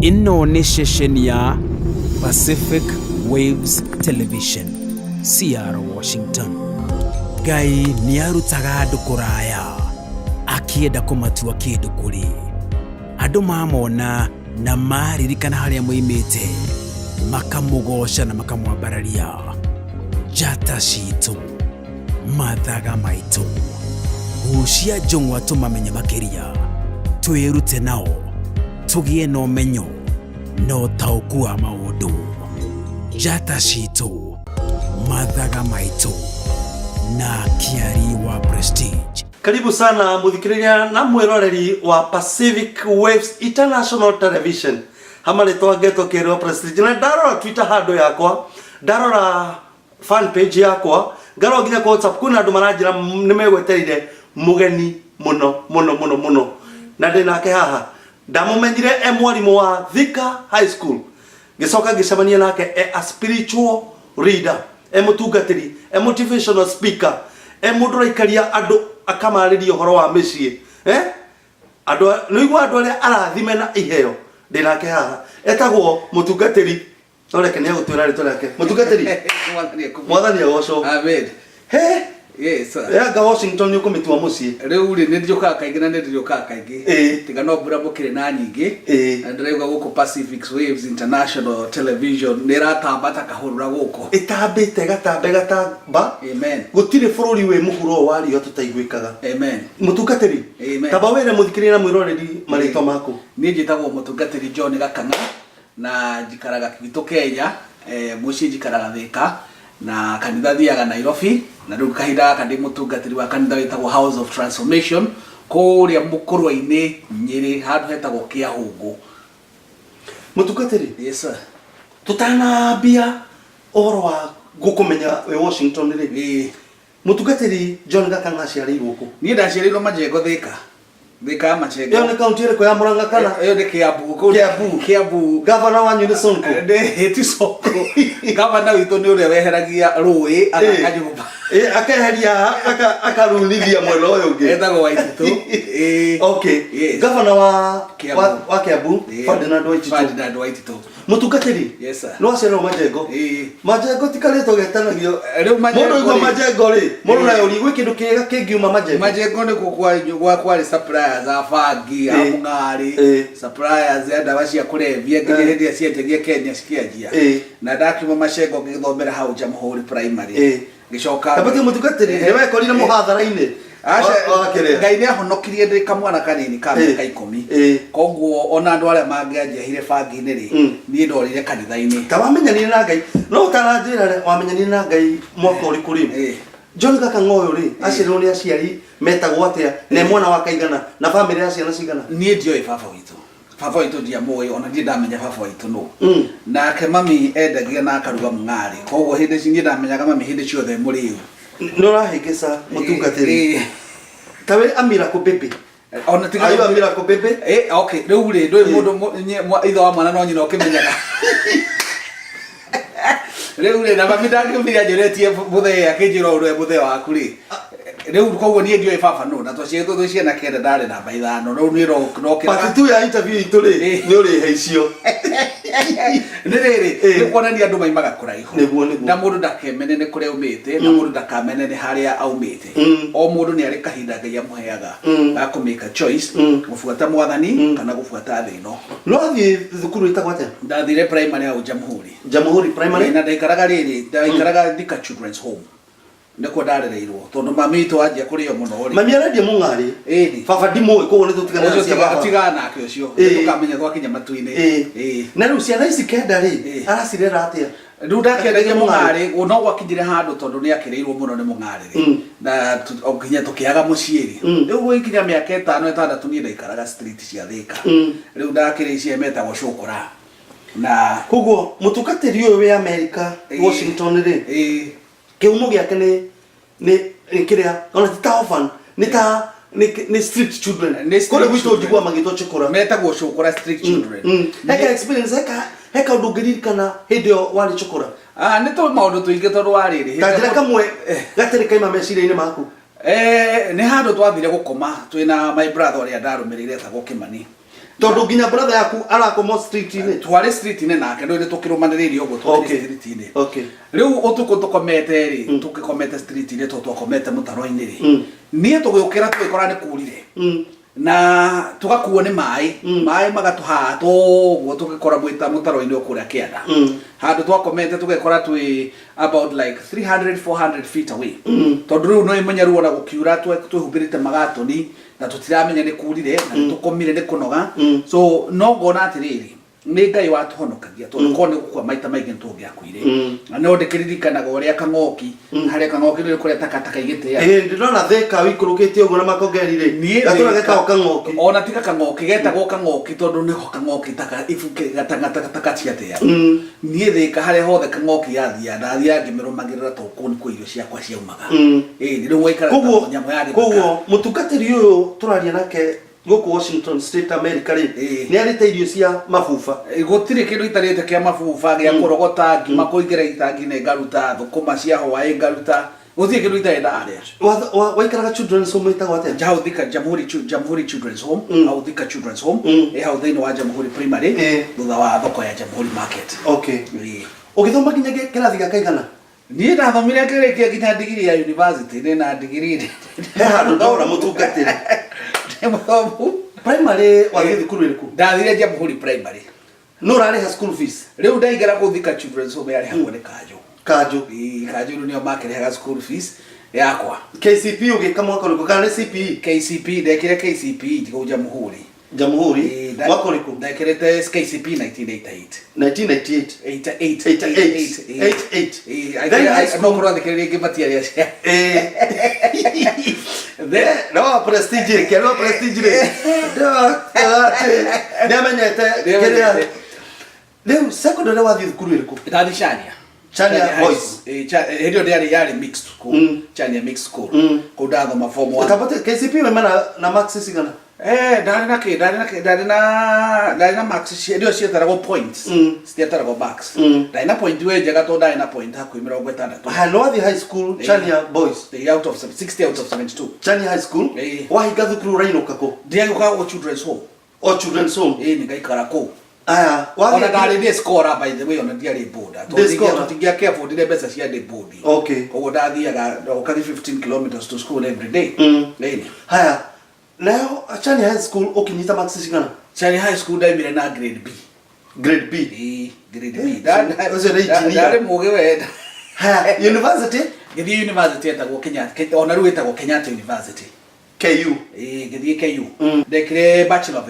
Ino ni ceceni ya Pacific Waves Television, CR Washington. Ngai ni arutaga andu kuraya akienda kumatua kindu kuri. Andu mamona na maririkana haria moimite, makamugosha na makamwambararia. Njata citu, mathaga maitu, gucia njung'wa tumamenye makiria, twirute nao, tugie na umenyo na utauku wa maundu. Njata citu, mathaga maitu na kiari wa Prestige. Karibu sana muthikiriria na mwiroreri wa Pacific Waves International Television. Hamari twageto kero Prestige na ndarora Twitter handle yakwa, ndarora fan page yakwa, ngaro nginya kwa WhatsApp kuna andu maranjira nimegweterire mugeni muno na ndinake haha ndamumenyire mwarimu wa Thika High School, gicoka gicemania nake a spiritual leader, mutungatiri, motivational speaker, mundu raikaria andu akamariria uhoro wa micii andu niigwa andu aria arathime na iheo. Ndinake haha etagwo mutungatiri, oreke ni agutwira ritwa rake mutungatiri mwathani agocwo. Amen. Yes sir. Ya ga Washington ni kumitua mucii riu ri ni ndioka kaingi na ndioka kaingi tiga no mbura mukire na nyingi ndirauga guku Pacific Waves International Television ni ratambata kahurura guku itambite gatamba. Amen. Gutire bururi we muhuro wari yo tutaiguikaga. Amen. Mutungatiri. Amen. Taba were muthikirira na mwiroreri marito mako. Ni njitagwo mutungatiri John Gakanga na njikaraga Kigito Kenya, mucii njikaraga Thika na kanitha thiaga Nairobi, na riu kahinda kandi mutungatiri wa kanitha witagwo House of Transformation kuria mukurwa-ini Nyeri handu hetagwo Kiahungu. Mutungatiri. Yes sir. Tutanambia ohoro wa gukumenya we Washington ri. Mutungatiri John Gakanga ciarirwo ku? Ni ndaciarirwo Majengo Thika Majengo. Yo ni county ire ko ya Murang'a kana? Yo ni Kiambu. Governor wanyu ni Sonko. Heti Sonko. Governor witu ni uria weheragia rui akanyumba. Akaheria akarunithia mwena uyu ungi. Etagwo Waititu. Okay. Yes. Governor wa Kiambu, Ferdinand Waititu. Mutungatiri. Yes sir. No acero Majengo. Majengo tikarito getanagio. Riu Mundu igwa Majengo ri. Mundu nayo ri gwi kindu kiega kingiuma Majengo. Majengo ni kwari suppliers za fangi, amungari, suppliers ya dawa cia kurevia nginya hindi cienjagia Kenya cikianjia. Na ndakimo Majengo ngithomera hau Jamhuri Primary. Gicoka. Kabati mutungatiri ni wekorire muhathara-ini. Ngai ni ahonokirie ndi kamwana kanini ka miaka 10. Koguo ona andu aria mangianjia fangi-ini ri ni ndorire kanitha-ini. Tawamenyanire na Ngai. No utaranjira wamenyanire na Ngai mwaka uri kuri. John Gakanga uyu ri aciarirwo ni aciari metagwo atia na mwana wa kaigana na family ya ciana cigana? Ni ndio baba witu ndia moyo ona ndi ndamenya baba witu no. Nake mami endagia na akaruga mung'ari, koguo hindi cingi ndamenyaga mami hindi ciothe muriu. No rahigisa mutungatiri tawe Amira Kubebe ona tiga ayo Amira Kubebe okay riu ri ndoi mundu itho wa mwana no nyina ukimenyaga riu ri na mami ndakimenya njuretie muthee akinjira urwe muthee waku ri riu koguo nie ndio baba no na twacietwo twi ciana kenda ndari namba 5 riu ni ro part 2 ya interview itu ri ni uri heicio ni riri ni kuonania andu maimaga kuraihu na mundu ndakemene ni kuria umite na mundu ndakamene ni haria aumite. O mundu ni ari kahinda Ngai amuheaga ga ku make a choice gufuata mwathani kana gufuata thino. No athi thukuru itagwo atia? Ndathire primary au Jamhuri Primary na ndaikaraga riri ndaikaraga Thika Children's Home ndiko ndarereirwo tondu mami itu anjia kurio muno ri. Mami aradia mung'ari baba ndimo iko wone tutigana na cia baba tigana ke ucio tukamenya gwakinya matu-ini na riu ciana ici kenda ri aracirera atia? Riu ndakendagia mung'ari no gwakinyire handu tondu ni akireirwo muno ni mung'ari ri na nginya tukiaga muciiri riu gwikinya miaka 5-6 ni ndaikaraga street cia Thika riu ndakire ici metagwo Shukura na koguo mutungatiri uyu we America Washington ri kiumo giake ni kiria ona ta orphan ni street children kole gwitu njigua magito chukura metagwo Shukura street children. Heka experience heka ndugiri kana hidio wali chukura ni to maundu tuingi tondu wariri tajira kamwe gatari kaima meciria-ini maku ni handu twathire gukoma twina my brother uria ndarumirire etagwo Kimani tondu nginya brother yaku arakomo street ine tware street ine nake ndo tukirumaniririe ugo tware street ine okay riu utuko tukomete ri tukikomete street ine twakomete mutaro-ini ri nie tugukira twikora ni kurire na tugakuo ni mai magatuha to tugikora mwita mutaro-ini ukuria kianda handu twakomete tugikora twi about like 300-400 feet away tondu riu no imenyeru ona gukiura twihubirite magatoni na tutiramenya ni kurire na tukomire ni kunoga so no ngona atiriri ni Ngai watuhonokagia tondu kone gukwa maita maingi ntungiakuire na no ndikiririkanaga uria Kang'oki haria Kang'oki ni kuria takataka igite ya ndinona theka wikurukitie uguo na makongerire gatura getagwo Kang'oki ona tika Kang'oki getagwo Kang'oki tondu ni ho Kang'oki taka ifuke gatanga ciatia nie theka haria hothe Kang'oki yathia ndathia ngimirumagirira toku ni kuirio ciakwa ciaumaga ni ndo waikara nyamo ya koguo mutungatiri uyu turaria nake goku Washington State America ri ni arite irio cia mabuba gutire kindu itarite kia mabuba gia kurogota ngima kuigera itangi ne ngaruta thukuma cia Hawaii ngaruta gutire kindu itarenda aria waikaraga children's home itagwo atia Jahudika Jamhuri Children's Home Jahudika Children's Home Haudhaini wa Jamhuri Primary thutha wa thoko ya Jamhuri Market okay ugithoma nginya kirathi ga kaigana nie ndathomire kirikia nginya degree ya university ni na degree he handu ndora mutungatiri primary wathi thukuru iriku ndathire Jamhuri Primary no rari ha school fees riu ndaigera kuthika Children's Home yari hamwe ni Kanjo nio makirehaga school fees yakwa KCP ugika mwaka uriku kana CPE KCP ndekire KCP ndigo Jamhuri wako uriku ndekirete KCP 1988 then high school no kurwa ndekire ngi material then no prestige no amenyete kiria leo secondary wathi thukuru iriku ndathi Chania boys hedio yari mixed school Chania mixed school kudatho maform 1 utapata KCP wemana na max sigana ndari na max hedio cietarago points cietarago max ndari na point we jaga to ndari na point haku 60 no wathi high school Chania boys out of 60 out of 72 Chania high school wahiga thukuru rainoka ko ndiye kwa Children's Home ni ngaikara ko aya ona ndari ni score by the way ona ndiari boda tutingia careful ndire besa cia de bodi okay ogo ndathiaga ukari 15 kilometers to school every day haya leo Chania high school ukinyita max sigana Chania high school ndaimire na grade B grade B ndari muge wenda haya university githi university etagwo Kenyatta ona riu etagwo Kenyatta University KU githi KU ndekire Bachelor of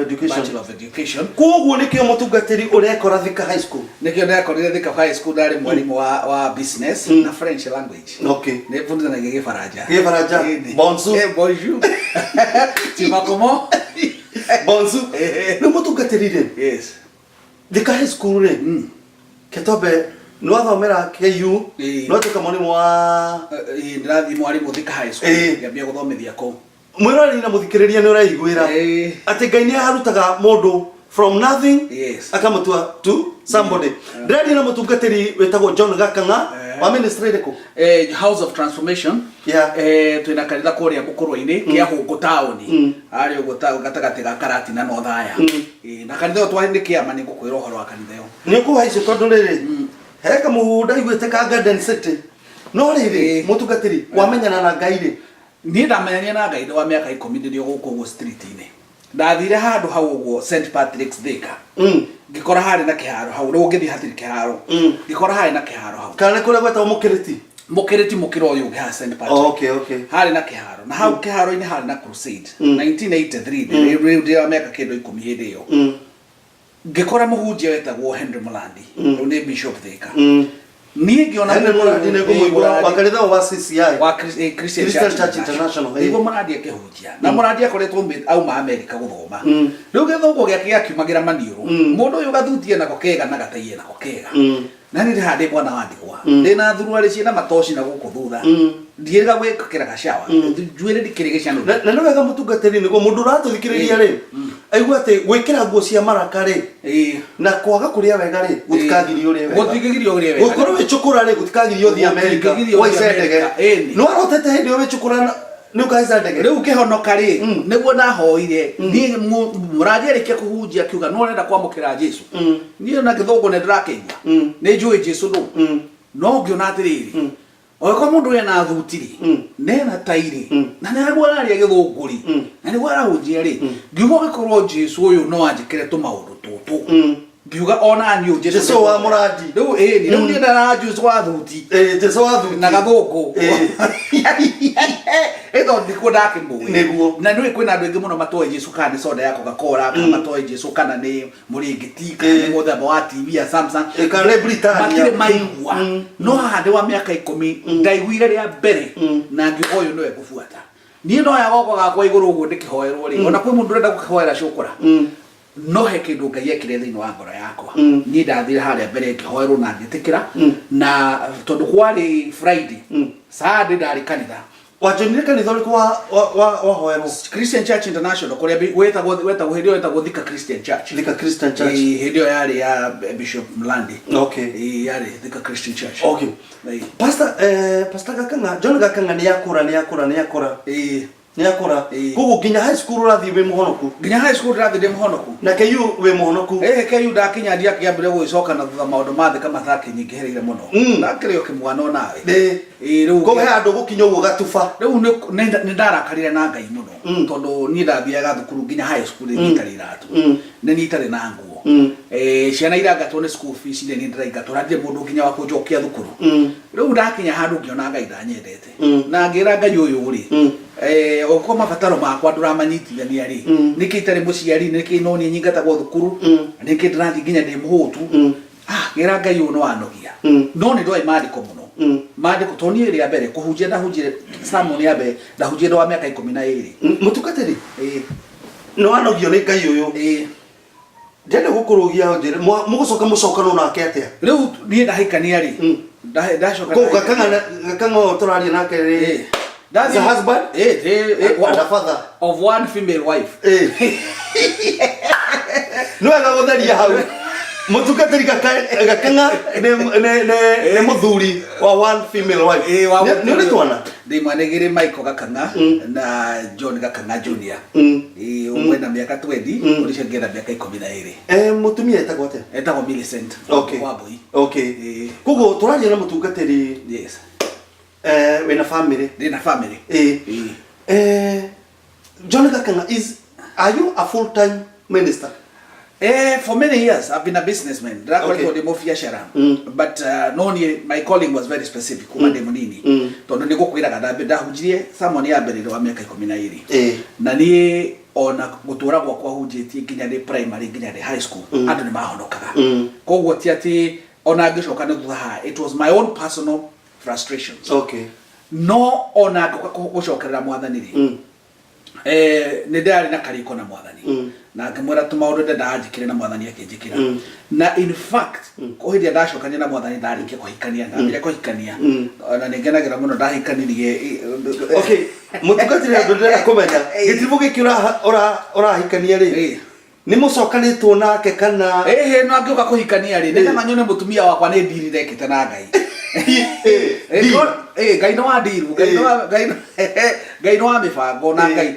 Education koguo nikio mutungatiri urekora Thika High School nikio ndakorire Thika High School ndari mwalimu wa business na French language okay nefundanaga Gĩfaranja bonjour timakomo bonjour no mutungatiri yes Thika High School re ketobe no athomera KU no tuka mwalimu wa ndathi mwalimu Thika High School ngambia guthomithia ko mwirori na muthikiriria ni uraiguira ati Ngai ni arutaga mundu from nothing akamutua to somebody ndari na mutungatiri wetagwo John Gakanga wa ministry reko House of Transformation twina kanitha kuria Bukurwa-ini kia Huko town ari ugo gatagati ga Karati na Northaya na kanitha twahindikia mani ngukwira uhoro wa kanitha yo ni kuhaice tondu riri heka muhunda igwete ka Garden City no riri mutungatiri wamenyana na Ngai ri ni ndamenyania na Ngai wa miaka 10 ndirio guko street-ini ndathire handu hau uguo St Patrick's Thika ngikora hari na kiharo hau ro ngithi hatiri kiharo ngikora hari na kiharo hau kana kule gweta mukiriti mukiro uyu ha St Patrick okay hari na kiharo na hau kiharo-ini hari na crusade 1983 ndio miaka kindo 10 hindi yo ngikora muhunjia wetagwo Henry Mulandi ni bishop Thika nie ngiona ni kumugura wakanitha wa CCI wa Christian Church International igo Mulandi akihunjia na Mulandi akoretwo auma America guthoma riu githongo giake akiumagira maniuru mundu uyu gathutie nako kega na gataiye nako kega na ni hande bwana wandigwa ndina thurwari ciina matoshi na guku thutha ndiega gwikira gashawa njuire ndikirige ciano na no wega mutungatiri ni go mundu ratuthikiriria ri aigua ati gwikira nguo cia maraka ri na kwaga kuria wega ri gutikagirio ri wega gutigirio ri wega gukorwo wicukura ri gutikagirio thi America waicendege no arotete hindi yo wicukura Nukaisa ndege. Riu kihonoka ri niguo nahoire ni murajerekia kuhunjia kiuga no renda kwamukira Jesu. Ni na githungu ne ndirakeigua. Ni njui Jesu no ngiona atiriri. Oiko mundu ena thutiri nena tairi na ne agwararia githunguri na ni warahunjia ri ngiuga gikorwo Jesu uyu no anjikire tu maundu tutu. Ngiuga ona ni Jesu wa muradi. Riu ni riu ni ndara Jesu wa thuti. Jesu wa thuti. Na gathungu. Eto ndiko ndake mbuwe. Niguo. Na nĩ kwĩna andũ aingĩ mũno matoĩ Jesu kana nĩ soda yako gakora kana matoĩ Jesu kana nĩ mũrĩngĩti kana nĩ mũthemba wa TV ya Samsung kana nĩ Britannia. Matirĩ maigua. No hande wa mĩaka 10 ndaiguire rĩa mbere na ngiuga ũyũ nĩwe ngũbuata. Niĩ no ya goko gakwa igũrũ ũguo ndĩkĩhoerwo rĩ. Ona kwĩ mũndũ ũrenda gũkĩhoera cũkũra. No he kĩndũ Ngai ekire thĩinĩ wa ngoro yakwa. Niĩ ndathire harĩa mbere ngĩhoerwo na ngĩtĩkĩra na tondũ kwarĩ Friday. Saturday ndarĩ kanitha. Wajonire kanitha uriku wa hoerwo Christian Church International kuria wetagwo hindio wetagwo Thika Christian Church. Thika Christian Church. Hindio yari ya Bishop Mlandi. Okay. Yari Thika Christian Church. Okay. Pastor Gakanga, John Gakanga ni yakura. Ni yakura. Kugu ginya high school rathi we muhonoku. Ginya high school rathi de muhonoku. Na KU we muhonoku. KU ndakinya ndia kiambire gwicoka na thutha maundu mathe kama thaki nyingi hereire muno. Ndakire okimwana nawe. Riu ko he andu gukinya ugo gatufa. Riu ni ndarakarire na Ngai muno. Tondu ni ndathiaga thukuru ginya high school ni iratu. Ni nitare na nguo. Ciana iragatwo ni school fees ni ndiraigatwo ndire mundu ginya wa kunjokia thukuru. Riu ndakinya handu ngiona Ngai ndanyendete. Na ngira Ngai uyu ri. Oko mabataro makwa nduramanyitithania ri niki itari muciari niki no ni nyingatagwo thukuru niki ndirathi nginya ndi muhutu ngira Ngai uyu no anogia no ni ndoi mandiko muno mandiko toni ri abere kuhunjia ndahunjire sermon ya be ndahunjire wa miaka 12 mutukatiri no anogio ni Ngai uyu ndende gukurugia njire mugucoka mucokano nake atia riu ni ndahikania ri ndacoka ko Gakanga turaria nake ri. That's the husband? And the father of one female wife. No agagotheria hau. Mutukatiri Gakanga ne muthuri wa one female wife. Ni uri twana. Ndi mwanegire Michael Gakanga na John Gakanga Junior. Umwe na miaka 20, uri shangera miaka 12. Mutumia etagwo atia? Etagwo Millicent. Okay. Wabui. Okay. Kugo turaria na mutukatiri. Yes. When a family. In a family. John Gakanga are you a full-time minister? For many years I've been a businessman. Okay. But my calling was very specific. Tondo niko kwiraga ndahunjirie someone ya mbere wa miaka 12. Na ni ona gutura gwakwa hunjitie nginya ni primary nginya ni high school. Andu ni mahonokaga. Koguo ti ati ona ngicoka ni thutha. It was my own personal frustrations. Okay. No ona gucokerera mwathani ri. Ni ndari na kariko na mwathani. Na ngamwira tumaundu ndandikire na mwathani akinjikira. Na in fact kuhiria ndacokania na mwathani ndarikia kuhikania na mbere kuhikania. Na ningenagira muno ndahikanirie. Okay. Mutukatire andu ndira kumenya. Gitibu gikira ora hikania ri. Ni mucokanitwo nake kana no angioka kuhikania ri. Ndega nyone mutumia wakwa ni ndiri rekete na Ngai. Ngai no adiru Ngai no amibango na Ngai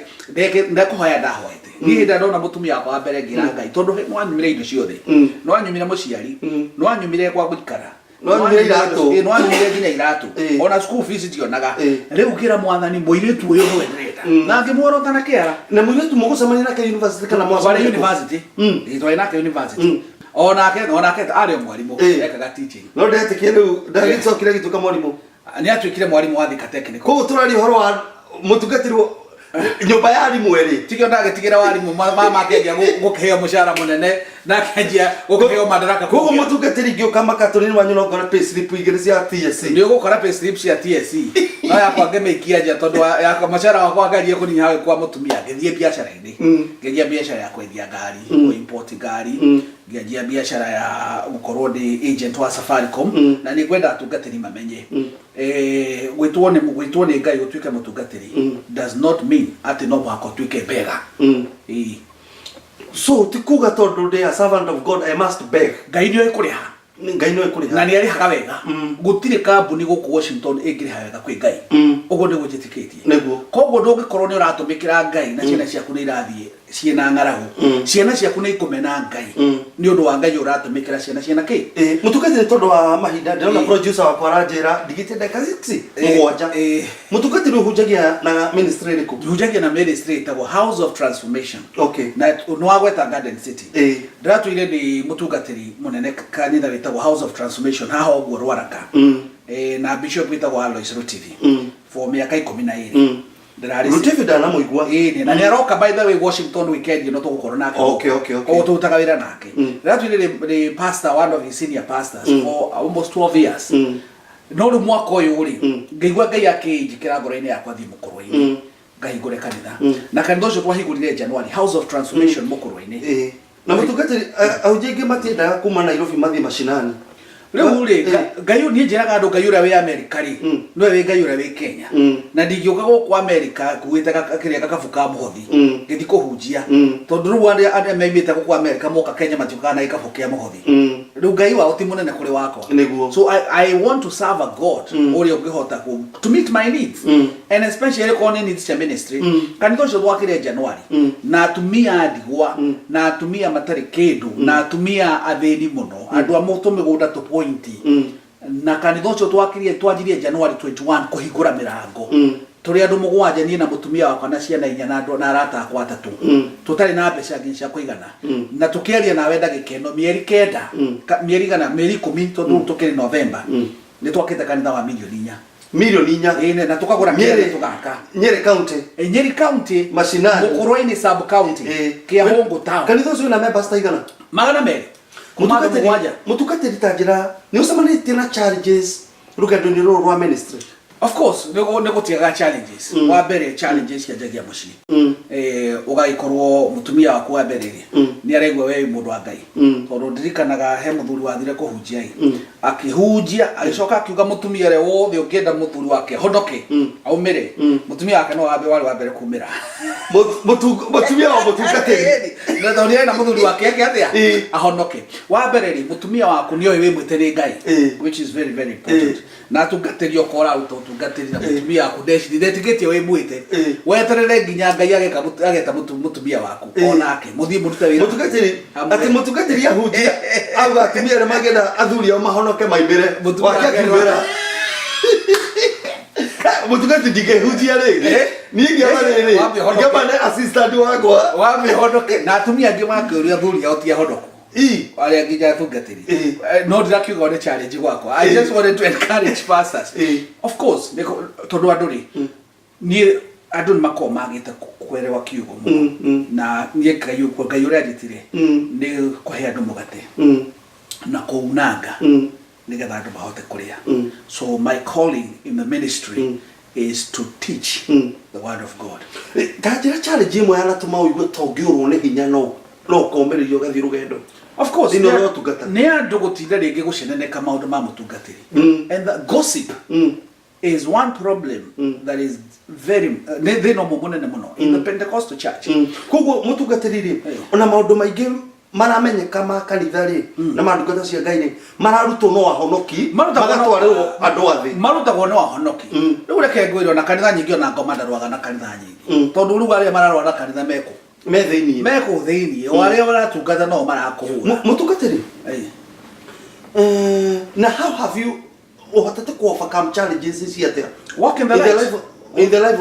ndekuhoya ndahoete ni ndona mutumia wakwa mbere ngira Ngai tondu no anyumire indo ciothe no anyumire muciari no anyumire kwa gukara no anyumire nginya iratu ona school fees tionaga riu kira mwathani muiritu uyu no endreta na ngimwora na kiara na muiritu mugucemania nake university kana mwathani university itwa nake university onake ari mwarimu ekaga teaching no ndetikie riu ndagicokire gituka mwarimu ni atwikire mwarimu wa Thika Technical ko turari horo wa mutugatirwo nyumba ya arimu eri tikio ndagitigira warimu mama akengia gukiheo mushara munene na kenjia gukiheo madaraka ko mutugatiri gyo kama katonini wanyu no ngora pay slip igire cia TSC ndio gukora pay slip cia TSC no yakwa ngemeikia nja tondu ya mushara wakwa ngarie kuninya hawe kwa mutumia ngethie biashara ini ngethia biashara ya kwendia ngari ko import ngari ngejia biashara ya gukorwo ndi agent wa Safaricom na ni kwenda atungatiri mamenye gwitwo ni Ngai utwike mutungatiri does not mean ati no mwako twike bega so tikuga tondu ndi a servant of God I must beg Ngai ndio ikuriha ngai no ikuri na ni ari hakawega gutire kambuni guku Washington ingiriha wega kwi ngai ugo ni gujitikitie neguo koguo ndungikorwo ni uratumikira ngai na ciana ciaku ni irathie ciena ngaragu ciana ciaku ni ikumena ngai ni undu wa ngai uratumikira ciana ki mutukati tondu wa mahinda ndona producer wakwa aranjira digite ndeka 6 mugwanja mutukati ni hujagia na ministry riku hujagia na ministry tawo House of Transformation na no agweta Garden City ndatuire ni mutungatiri munene kanitha witagwo House of Transformation haho ogwo rwaraka na bishop witagwo Alois Rutivi for miaka 12 Rutivi dana muigwa na ni aroka by the way Washington weekend you know to gukora nake o tutaka wira nake ndatuire ni pastor one of his senior pastors for almost 12 years no ru mwaka uyu uri ngaigwa ngai akijikira ngoro-ini yakwa thi mukorwo-ini ngahingure kanitha na kanitha ucio twahingurire January House of Transformation mukorwo-ini na mutungatiri aujenge matienda kuma Nairobi mathi mashinani riu ri ngayu ni njiraga andu ngayu ria wi America ri no wi ngayu ria wi Kenya na ndingiuka guku America kuite kiria gakabuka muhothi ngithi kuhunjia tondu riu andi meimite guku America moka Kenya matiuka na ikabukia muhothi riu ngayu wa uti munene kuri wakwa so I want to serve a God uri ungihota to meet my needs and especially on needs cha ministry kanitha ucio twakire January na atumia ndigwa na atumia matari kindu na atumia athini muno andu amutu migunda to na kanitha ucio twajirie January 21 kuhingura mirango turi andu mugwanja nie na mutumia wakwa na ciana inya na andu na arata akwa atatu tutari na mbeca nginya kuigana na tukiaria nawe ndagikeno mieri 9 mieri 10 tondu tukiri November ni twakite kanitha wa milioni 4 na tukagura mieri tugaka Nyeri county mashinani Mukurweini sub county Kiahungu town kanitha ucio na members taigana magana meri mutukatiri tangira ni usamanitie na challenges rugendo ni rwa ministry of course nego tiaga challenges wa bere challenges ya jagia mushi ugaikorwo mutumia waku wa bere ni aregwa wewe mundu wa ngai tondu ndirikanaga he muthuri wathire kuhunjia akihunjia alicoka akiuga mutumia re wothe ungienda muthuri wake honoke aumire mutumia wake no wari wa bere kumira mutumia wa mutungatiri na tondu na muthuri wake atia ahonoke wa bere ri mutumia waku ni oyi we mwiteri ngai which is very very important na tungaterio kora utungatiri na mutumia waku deshi ndetigetie we mwite weterere nginya ngai ageta mutumia waku onake muthie murute wira mutungatiri ati mutungatiri ahunjia aba atumia re magenda athuri ao mahonoke maimire wakiakimira mutungatiri ndingehunjia rigi ningi amariri ngabane assistant wakwa wamehonoke na atumia ngi makiuria athuri ao ti ahonoku wale nginya tungatiri no ndirakiuga ni challenge gwakwa I just wanted to encourage pastors of course tondu anduri ni andu ni makoma magite kwerewa kiugo na nie kayuko kayura ditire ni kuhe andu mugate na kuunanga nigetha andu mahote kuria so my calling in the ministry is to teach the word of God tajira challenge imwe anatuma uigwe tongiurwo ni hinya no komererio gathi rugendo of course ni andu gutinda ringi guceneneka maundu ma mutungatiri and the gossip is one problem that is very no munene muno in the Pentecostal church koguo mutungatiri ona maundu maingi maramenyeka ma kanitha ri na mandungata cia ngai ni mararutwo no ahonoki magatwarwo andu athi marutagwo no ahonoki riu reke ngwiro na kanitha nyingi ona ngoma ndarwaga na kanitha nyingi tondu riu aria mararwa na kanitha meko thiini waria baratungata no marakuhura mutungatiri na how have you uhotate ku overcome challenges is here walk in the life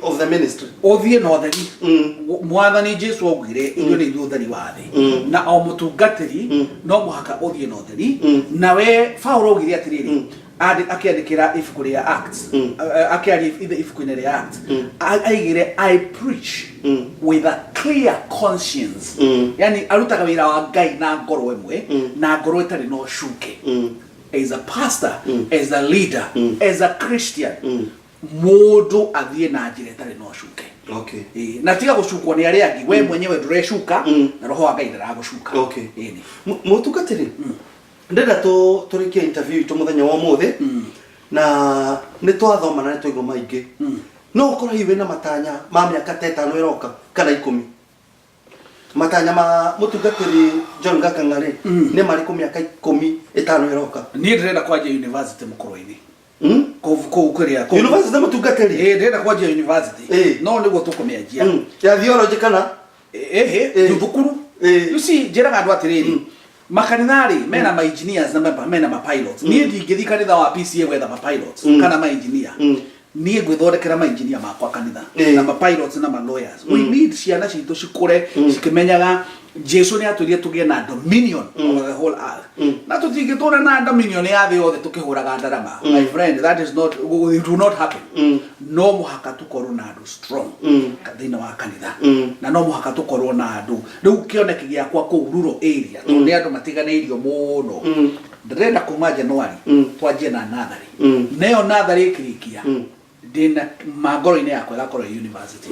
of the ministry othie no theri mwathani Jesu ogire iyo ni theri wa thi na o mutungatiri no muhaka othie no theri na we Paulo ogire atiriri akiandikira ibuku ria Acts akiandikira ibuku ria Acts aigire I preach with a clear conscience yani arutaga wira wa ngai na ngoro imwe na ngoro itari no shuke as a pastor as a leader as a Christian mundu athie na njira itari no shuke na tiga gucukwo ni aria angi we mwenyewe ndureshuka na roho wa ngai ndaragushuka mutungatiri ndenda turikia interview itu muthenya wa muthi na ni twathoma na ni twaigwa maingi no ukora hiwe na matanya ma miaka 5 iroka kana 10 matanya ma mutungatiri John Gakang'ari ni mariko miaka 15 iroka ni ndĩrenda kwanja university Mũkũrũ-inĩ kũu kũrĩa university mutungatiri ndĩrenda kwanja university no nĩguo tũkũmĩanjia ya theology kana thukuru you see njĩraga andũ atĩrĩrĩ makanithari mena ma engineers na mena ma pilots niĩ ndingĩthi kanitha wa PCA gwetha ma pilots kana ma engineer niĩ gwĩthondekera ma engineer makwa kanitha na ma pilots na ma lawyers we need ciana citũ cikũre cikimenyaga Jesu nĩ atũria tũgĩe na dominion over the whole earth na tũtingĩtũra na dominion ya thĩ yothe tũkĩhũraga ndarama my friend that is not, it will not happen no mũhaka tũkorwo na andũ strong thĩinĩ wa kanitha na no mũhaka tũkorwo na andũ rĩu kĩoneki gĩakwa kũu rural area tondũ nĩ andũ matiganĩirio mũno ndĩrenda kuma January twanjie na natharĩ nayo natharĩ ĩkĩrĩkia ndĩna mangoro-inĩ yakwa ĩgakorwo university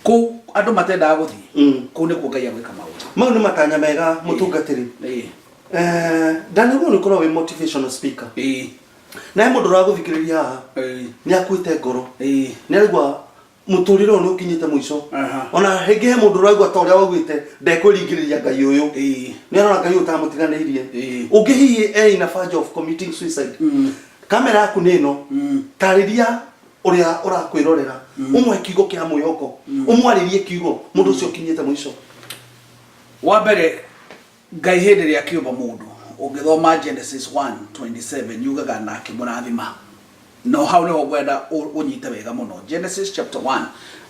kũu andũ matendaga gũthiĩ kũu nĩkuo Ngai agwĩka maũndũ mau nĩ matanya mega mũtungatĩri ndanĩguo nĩ ũkorwo wĩ motivational speaker na mũndũ ũragũthikĩrĩria haha nĩ akuĩte ngoro nĩ araigua mũtũrĩre ũyũ nĩ ũkinyĩte mũico ona hĩngĩ he mũndũ ũraigua ta ũrĩa waugĩte ndekwĩringĩrĩria Ngai ũyũ nĩ arona Ngai ũyũ tamũtiganĩirie ũngĩ hihi in a verge of committing suicide kamera yaku nĩ ĩno tarĩria uria urakwirorera umwe kiugo kia mwihoko umwaririe kiugo mundu ucio kinyite muico wa mbere Ngai hindi ria kiuba mundu ungithoma Genesis 1:27 yugaga na kimurathima no hau niho gwenda unyite wega muno Genesis chapter 1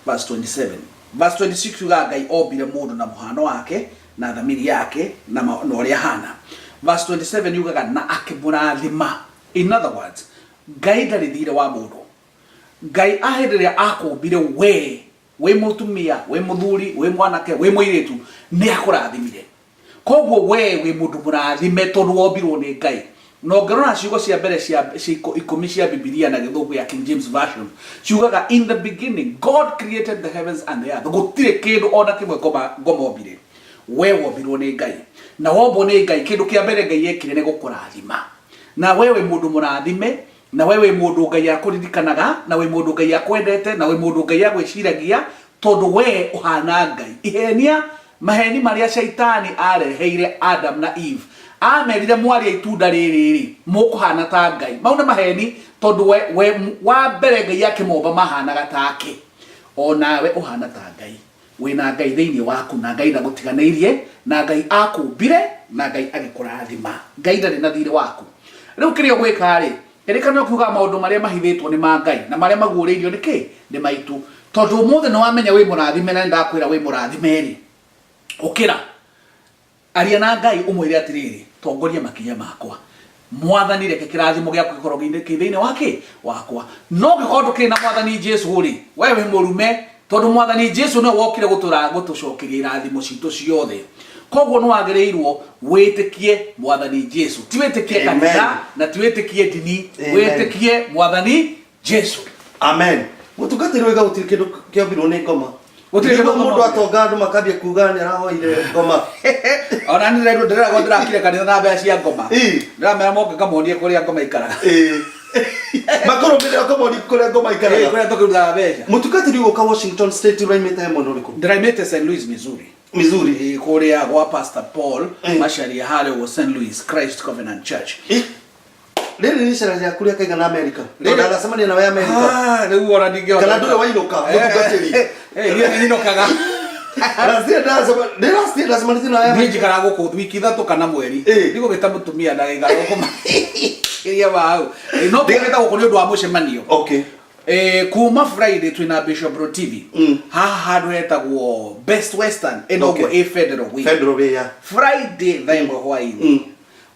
verse 27 verse 26 yugaga Ngai ombire mundu na muhano wake na thamiri yake na uria hana verse 27 yugaga na akimurathima in other words Ngai ndari thire wa mundu Ngai ahenderia akumbire we mutumia we muthuri we mwanake we muiritu ni akurathimire koguo we mundu murathime tondu wombirwo ni Ngai no ngorona ciugo cia mbere cia 10 cia Biblia na githungu ya King James version ciugaga in the beginning God created the heavens and the earth gutire kindu ona kimwe ngomombire we wombirwo ni Ngai na wombo ni Ngai kindu kia mbere Ngai yekire ni gukurathima na wewe mundu murathime na wewe mundu Ngai akuririkanaga na we mundu Ngai akwendete na we mundu Ngai agwiciragia tondu we uhana Ngai ihenia maheni maria shaitani areheire Adam na Eve amerire mwaria itunda riri mukuhana ta Ngai mau na maheni tondu we wa mbere Ngai akimomba mahanaga take ona we uhana ta Ngai wina Ngai thiini waku na Ngai ndagutiganeirie na Ngai akumbire na Ngai agikurathima Ngai ndari na thiri waku riu kirio gwika ri Erikana kuga maundu maria mahithitwo ni ma Ngai na maria maguũrĩirio niki ni maitu tondu mothe no wamenya we murathime na ndakwira we murathime ri ukira aria na Ngai umwire atiriri tongoria makinya makwa mwathani reke kirathimo giaku gikorwo thiini wake wakwa no gikorwo kina mwathani Jesu ri wewe murume tondu mwathani Jesu no wokire gutucokeria irathimo citu ciothe koguo no wagereirwo witikie mwathani Jesu ti witikie kanitha na ti witikie dini witikie mwathani Jesu amen mutungatiri wega gutiri kindu kiambirwo ni ngoma gutiri kindu mundu atonga andu makambia kuga ni arahoire ngoma ona ni rero ndĩragwo ndĩrakire kanitha na mbeca cia ngoma ndiramera moke kamonie kuria ngoma ikaraga makoro mbere akomoni kuria ngoma ikaraga kuria tokiruga mbeca mutungatiri uka Washington State uraimete mono riko ndiraimete St. Louis Missouri kuria gwa Pastor Paul Macharia Hollywood St. Louis Christ Covenant Church Lele ni shara ya kuria kaiga na America ndio anasemania na wa America rĩu ona ndingĩona kana ndũrĩ wainuka mutungatiri ni nokaga Ndirasti lazima nitino aya miji kana gũkũ wiki ithatũ kana mweri nĩguo gĩta mũtumia na gĩga gũkũ iria wao no tũgĩta gũkũ nĩ ũndũ wa mũcemanio kuma Friday twina Bishop TV haha handũ hetagwo Best Western enoguo Federal Way Friday thaimwe hwainĩ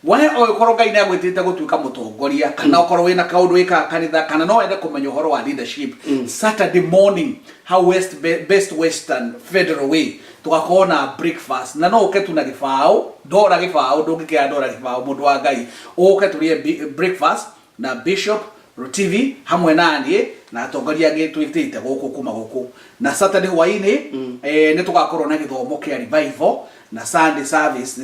we okorwo Ngai nĩ agwĩtĩte gũtuĩka mũtongoria kana okorwo wĩna kaũndũ wĩka kanitha kana no wende kũmenya ũhoro wa leadership Saturday morning how Best Western Federal Way tugakorwo na breakfast na no ũke tu na gĩbaũ ndora gĩbaũ ndũngĩkĩra ndora gĩbaũ mũndũ wa Ngai ũke tũrĩe breakfast na Bishop TV hamwe naniĩ na atongoria angĩ twĩtĩte gũkũ kuma gũkũ na Saturday hwainĩ nĩ tugakorwo na gĩthomo kĩa revival na Sunday service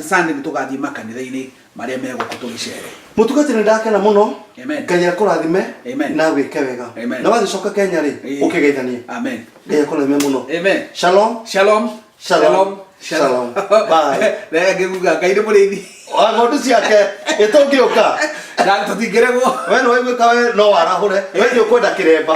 Sunday nitugathie makanitha-inĩ maria megũkũ tũgĩcere mutungatĩri ndakena muno Ngai akũrathime na gwĩke wega na wathicoka Kenya ri ũkĩgeithanie amen Ngai akũrathime muno amen shalom shalom shalom Shalom. Bye. Rega ngiguga Ngai nĩ mũrĩithi. Wa ng'ondu ciake ĩtũngĩũka. Na tũtingĩregwo. We nĩ waiguĩka we no warahũre. We nĩ ũkwenda kĩremba.